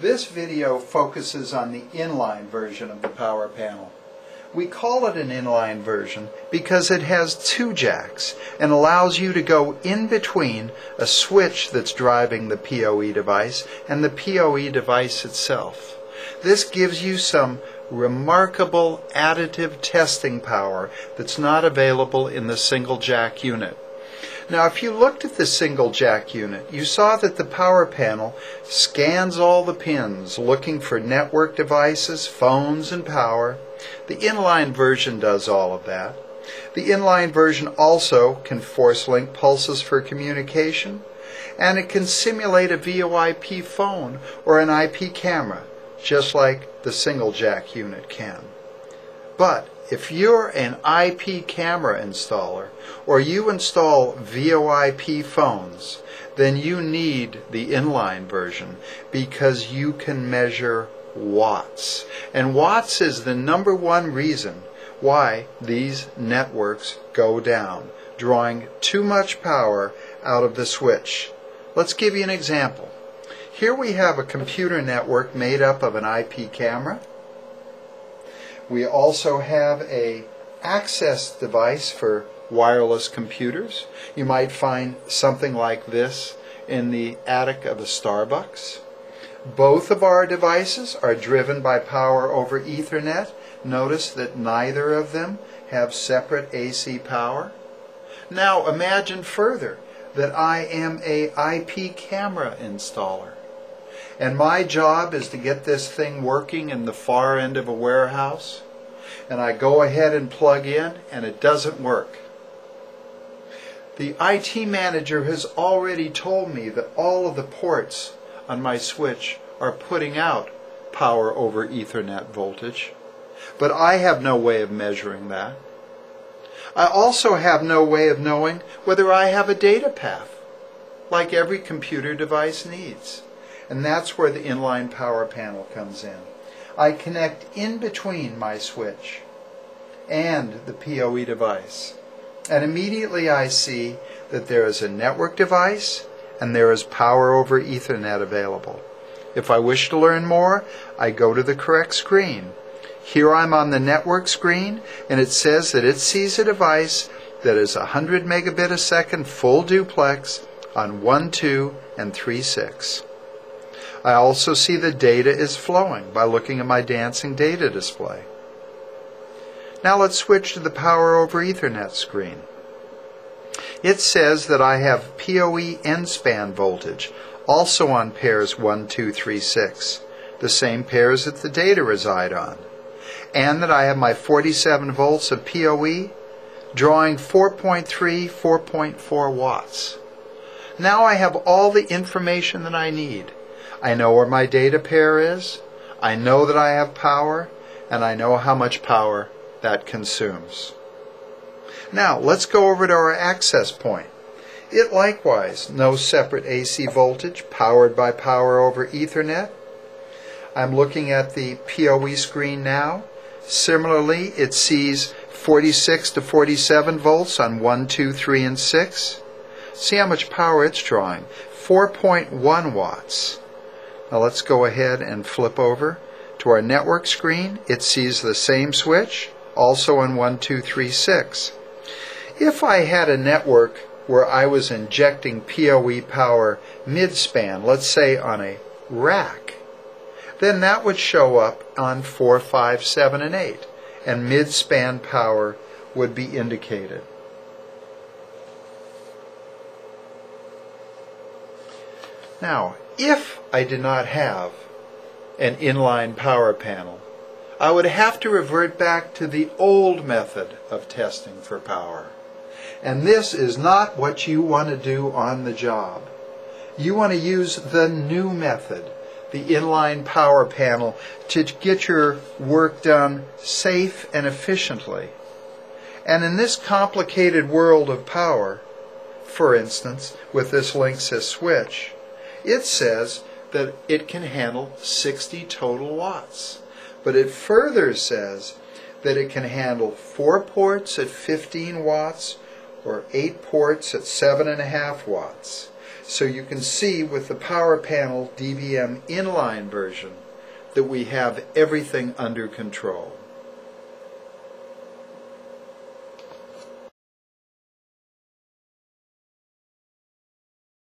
This video focuses on the inline version of the power panel. We call it an inline version because it has two jacks and allows you to go in between a switch that's driving the PoE device and the PoE device itself. This gives you some remarkable additive testing power that's not available in the single jack unit. Now, if you looked at the single jack unit, you saw that the power panel scans all the pins looking for network devices, phones, and power. The inline version does all of that. The inline version also can force link pulses for communication, and it can simulate a VoIP phone or an IP camera, just like the single jack unit can. But if you're an IP camera installer or you install VoIP phones, then you need the inline version because you can measure watts. And watts is the #1 reason why these networks go down, drawing too much power out of the switch. Let's give you an example. Here we have a computer network made up of an IP camera. We also have an access device for wireless computers. You might find something like this in the attic of a Starbucks. Both of our devices are driven by power over Ethernet. Notice that neither of them have separate AC power. Now imagine further that I am an IP camera installer, and my job is to get this thing working in the far end of a warehouse, and I go ahead and plug in and it doesn't work. The IT manager has already told me that all of the ports on my switch are putting out power over Ethernet voltage, but I have no way of measuring that. I also have no way of knowing whether I have a data path, like every computer device needs. And that's where the inline power panel comes in. I connect in between my switch and the PoE device, and immediately I see that there is a network device and there is power over Ethernet available. If I wish to learn more, I go to the correct screen. Here I'm on the network screen, and it says that it sees a device that is 100 megabit a second full duplex on 1, 2, and 3, 6. I also see the data is flowing by looking at my dancing data display. Now let's switch to the power over Ethernet screen. It says that I have PoE end span voltage, also on pairs 1, 2, 3, 6, the same pairs that the data reside on, and that I have my 47 volts of PoE drawing 4.3, 4.4 watts. Now I have all the information that I need. I know where my data pair is, I know that I have power, and I know how much power that consumes. Now let's go over to our access point. It likewise knows separate AC voltage powered by power over Ethernet. I'm looking at the PoE screen now. Similarly, it sees 46 to 47 volts on 1, 2, 3, and 6. See how much power it's drawing, 4.1 watts. Now let's go ahead and flip over to our network screen. It sees the same switch, also on 1, 2, 3, 6. If I had a network where I was injecting PoE power mid-span, let's say on a rack, then that would show up on 4, 5, 7, and 8, and mid-span power would be indicated. Now, if I did not have an inline power panel, I would have to revert back to the old method of testing for power. And this is not what you want to do on the job. You want to use the new method, the inline power panel, to get your work done safe and efficiently. And in this complicated world of power, for instance, with this Linksys switch, it says that it can handle 60 total watts. But it further says that it can handle 4 ports at 15 watts or 8 ports at 7.5 watts. So you can see with the Power Panel DBM Inline version that we have everything under control.